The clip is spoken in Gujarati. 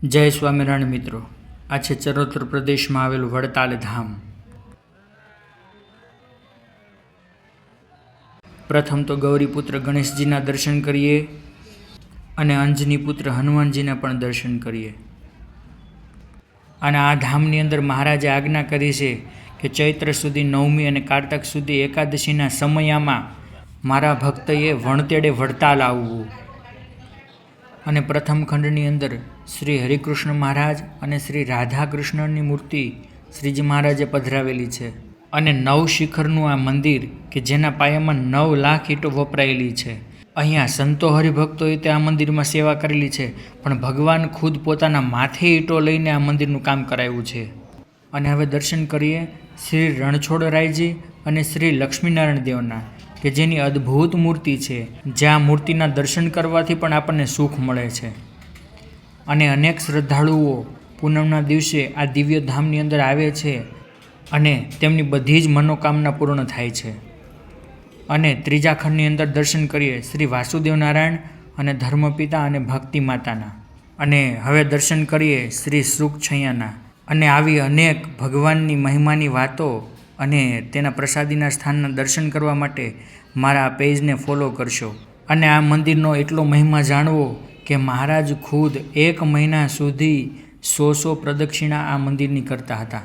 જય સ્વામિનારાયણ મિત્રો, આ છે ચરોતર પ્રદેશમાં આવેલું વડતાલ ધામ. પ્રથમ તો ગૌરીપુત્ર ગણેશજીના દર્શન કરીએ અને અંજની પુત્ર હનુમાનજીના પણ દર્શન કરીએ. અને આ ધામની અંદર મહારાજે આજ્ઞા કરી છે કે ચૈત્ર સુધી નવમી અને કારતક સુધી એકાદશીના સમયમાં મારા ભક્તએ વણતેડે વડતાલ આવવું. અને પ્રથમ ખંડની અંદર શ્રી હરિકૃષ્ણ મહારાજ અને શ્રી રાધાકૃષ્ણની મૂર્તિ શ્રીજી મહારાજે પધરાવેલી છે. અને 9 શિખરનું આ મંદિર કે જેના પાયામાં 9 લાખ ઈંટો વપરાયેલી છે. અહીંયા સંતો હરિભક્તોએ તે આ મંદિરમાં સેવા કરેલી છે, પણ ભગવાન ખુદ પોતાના માથે ઈંટો લઈને આ મંદિરનું કામ કરાવ્યું છે. અને હવે દર્શન કરીએ શ્રી રણછોડરાયજી અને શ્રી લક્ષ્મીનારાયણ દેવના, કે જેની અદ્ભુત મૂર્તિ છે, જ્યાં મૂર્તિના દર્શન કરવાથી પણ આપણને સુખ મળે છે. અને અનેક શ્રદ્ધાળુઓ પૂનમના દિવસે આ દિવ્ય ધામની અંદર આવે છે અને તેમની બધી જ મનોકામના પૂર્ણ થાય છે. અને ત્રીજા ખંડની અંદર દર્શન કરીએ શ્રી વાસુદેવ નારાયણ અને ધર્મપિતા અને ભક્તિ માતાના. અને હવે દર્શન કરીએ શ્રી સુખછૈયાના. અને આવી અનેક ભગવાનની મહિમાની વાતો અને તેના પ્રસાદીના સ્થાનના દર્શન કરવા માટે મારા પેજને ફોલો કરશો. અને આ મંદિરનો એટલો મહિમા જાણવો કે મહારાજ ખુદ 1 મહિના સુધી 100 પ્રદક્ષિણા આ મંદિરની કરતા હતા.